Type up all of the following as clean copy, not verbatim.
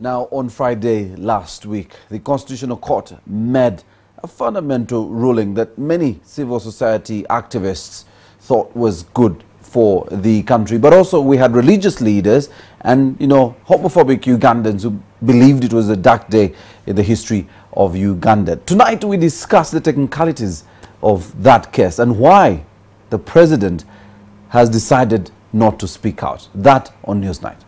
Now, on Friday last week, the Constitutional Court made a fundamental ruling that many civil society activists thought was good for the country. But also we had religious leaders and, homophobic Ugandans who believed it was a dark day in the history of Uganda. Tonight we discuss the technicalities of that case and why the president has decided not to speak out. That on Newsnight.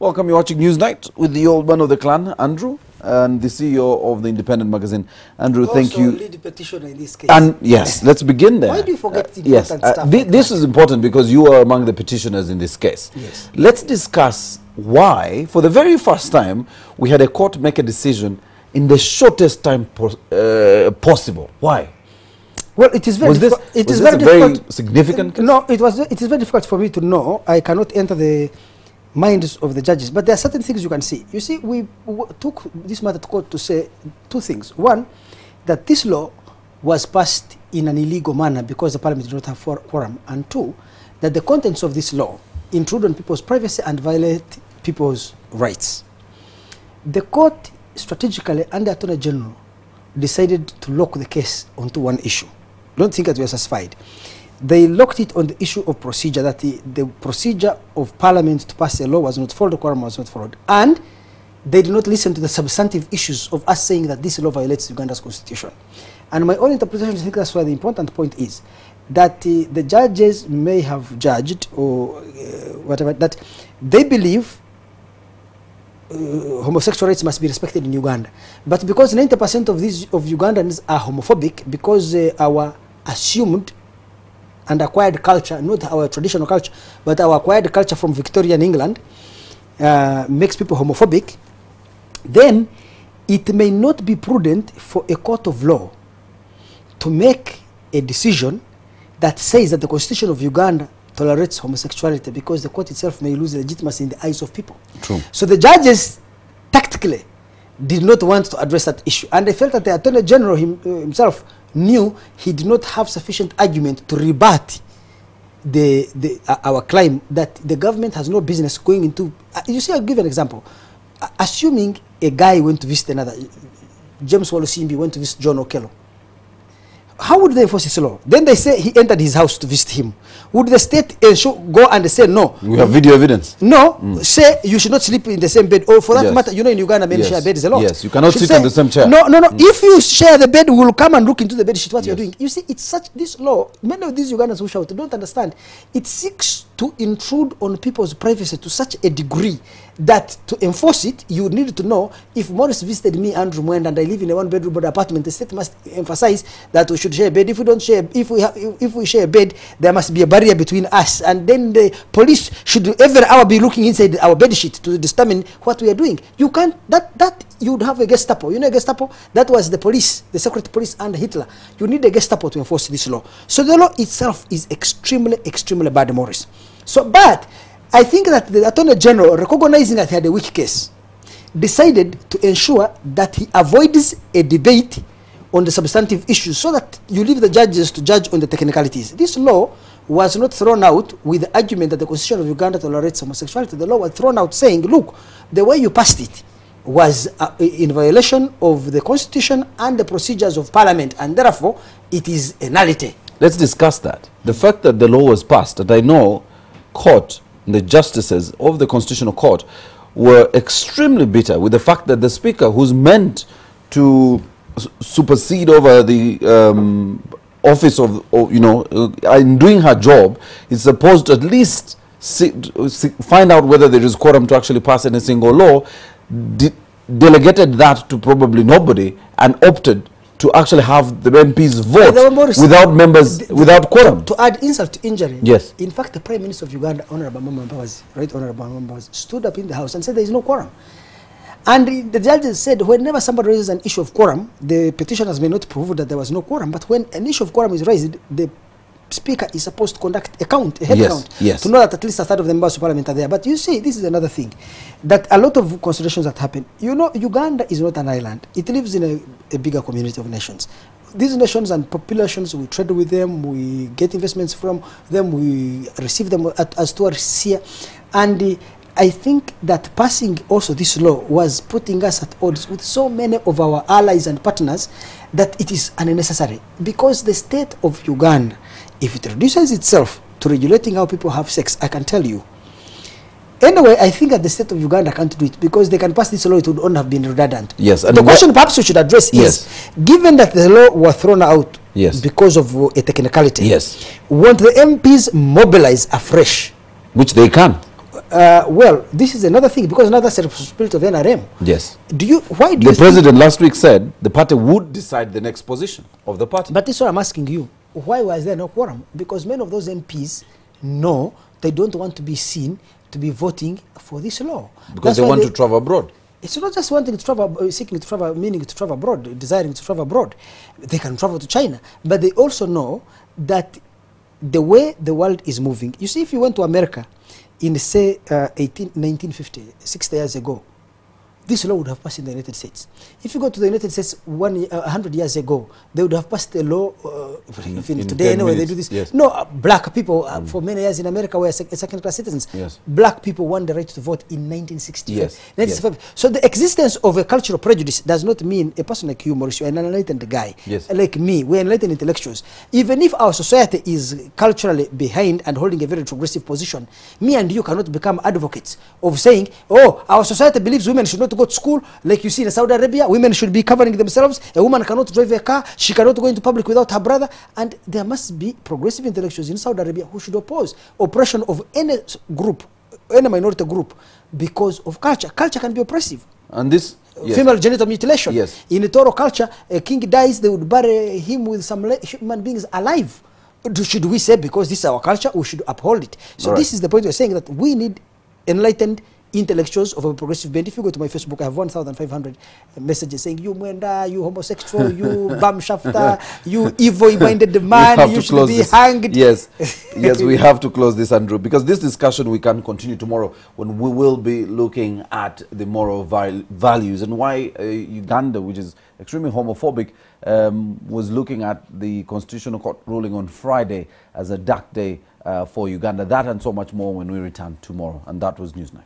Welcome, you're watching Newsnight with the old man of the clan, Andrew, and the CEO of the Independent magazine. Andrew, thank you. Lead petitioner in this case. And yes, let's begin there. Why do you forget the yes, important stuff? This is important because you are among the petitioners in this case. Yes. Let's discuss why, for the very first time, we had a court make a decision in the shortest time possible. Why? Well, it is very difficult. It is very significant case? No, it is very difficult for me to know. I cannot enter the minds of the judges, but there are certain things you can see. You see, we took this matter to court to say two things. One, that this law was passed in an illegal manner because the parliament did not have quorum. And two, that the contents of this law intrude on people's privacy and violate people's rights. The court strategically, under Attorney General, decided to lock the case onto one issue. Don't think that we are satisfied. They locked it on the issue of procedure, that the procedure of parliament to pass a law was not followed, the quorum was not followed. And they did not listen to the substantive issues of us saying that this law violates Uganda's constitution. And my own interpretation, I think that's why the important point is that the judges may have judged or whatever, that they believe homosexual rights must be respected in Uganda. But because 90% of Ugandans are homophobic, because our assumed and acquired culture, not our traditional culture, but our acquired culture from Victorian England, makes people homophobic, then it may not be prudent for a court of law to make a decision that says that the constitution of Uganda tolerates homosexuality, because the court itself may lose legitimacy in the eyes of people. True. So the judges tactically did not want to address that issue, and they felt that the Attorney General himself knew he did not have sufficient argument to rebut our claim that the government has no business going into. You see, I'll give an example. Assuming a guy went to visit another, James Walusimbi went to visit John Okello. How would they enforce this law? Then they say he entered his house to visit him. Would the state go and say no? We have video evidence. No, say you should not sleep in the same bed. Or for that matter, in Uganda, men share beds a lot. Yes, you cannot sit on the same chair. No. If you share the bed, we will come and look into the bed sheet what you're doing. You see, it's such, this law, many of these Ugandans who shout don't understand. It seeks to intrude on people's privacy to such a degree that to enforce it, you would need to know, if Morris visited me, Andrew Mwenda, and I live in a one-bedroom apartment, the state must emphasize that we should share a bed. If we don't share, if we share a bed, there must be a barrier between us, and then the police should every hour be looking inside our bed sheet to determine what we are doing. You can't, that you would have a Gestapo. You know a Gestapo? That was the police, the secret police under Hitler. You need a Gestapo to enforce this law. So the law itself is extremely, extremely bad, Morris. So, but I think that the Attorney General, recognizing that he had a weak case, decided to ensure that he avoids a debate on the substantive issues, so that you leave the judges to judge on the technicalities. This law was not thrown out with the argument that the Constitution of Uganda tolerates homosexuality. The law was thrown out saying, look, the way you passed it was in violation of the Constitution and the procedures of Parliament, and therefore it is a nullity. Let's discuss that. The fact that the law was passed, and I know court, the justices of the Constitutional Court were extremely bitter with the fact that the Speaker, who's meant to supersede over the office of in doing her job, is supposed to at least find out whether there is quorum to actually pass any single law, delegated that to probably nobody and opted to actually have the MPs vote without members, without quorum. To add insult to injury, yes. In fact, the Prime Minister of Uganda, Honorable Mbabazi, Right Honorable Mbabazi, stood up in the House and said there is no quorum. And the judges said whenever somebody raises an issue of quorum, the petitioners may not prove that there was no quorum, but when an issue of quorum is raised, the speaker is supposed to conduct a count, a head Yes, count, yes. to know that at least a third of the members of parliament are there. But you see, this is another thing, that a lot of considerations that happen. You know, Uganda is not an island. It lives in a bigger community of nations. These nations and populations, we trade with them, we get investments from them, we receive them as tourists here. And I think that passing also this law was putting us at odds with so many of our allies and partners that it is unnecessary. Because the state of Uganda, if it reduces itself to regulating how people have sex, I can tell you. Anyway, I think that the state of Uganda can't do it because they can pass this law, it would only have been redundant. Yes. The question perhaps we should address is, given that the law was thrown out because of a technicality, won't the MPs mobilize afresh? Which they can. Well, this is another thing, because another set of spirit of NRM. Yes. Why do the you president last week said the party would decide the next position of the party. But this is what I'm asking you. Why was there no quorum? Because many of those MPs know they don't want to be seen to be voting for this law. Because they want to travel abroad. It's not just wanting to travel, seeking to travel, meaning to travel abroad, desiring to travel abroad. They can travel to China. But they also know that the way the world is moving, you see, if you went to America in, say, 1950, 60 years ago, this law would have passed in the United States. If you go to the United States 100 years ago, they would have passed a law, in today anyway, they do this. Yes. No, black people, for many years in America, were second-class citizens. Yes. Black people won the right to vote in 1965. Yes. 1965. Yes. So the existence of a cultural prejudice does not mean a person like you, Maurice, you're an enlightened guy. Yes. Like me, we're enlightened intellectuals. Even if our society is culturally behind and holding a very progressive position, me and you cannot become advocates of saying, oh, our society believes women should not go to school, like you see in Saudi Arabia, women should be covering themselves, a woman cannot drive a car, she cannot go into public without her brother, and there must be progressive intellectuals in Saudi Arabia who should oppose oppression of any group, any minority group, because of culture. Culture can be oppressive. And this... Yes. Female genital mutilation. Yes. In the Toro culture, a king dies, they would bury him with some human beings alive. Should we say, because this is our culture, we should uphold it? So this is the point we're saying, that we need enlightened intellectuals of a progressive bent. If you go to my Facebook, I have 1,500 messages saying, you Mwenda, you homosexual, you bum shafter, you evil-minded man, you should be hanged. Yes, yes, we have to close this, Andrew, because this discussion we can continue tomorrow when we will be looking at the moral values and why Uganda, which is extremely homophobic, was looking at the Constitutional Court ruling on Friday as a dark day for Uganda. That and so much more when we return tomorrow. And that was Newsnight.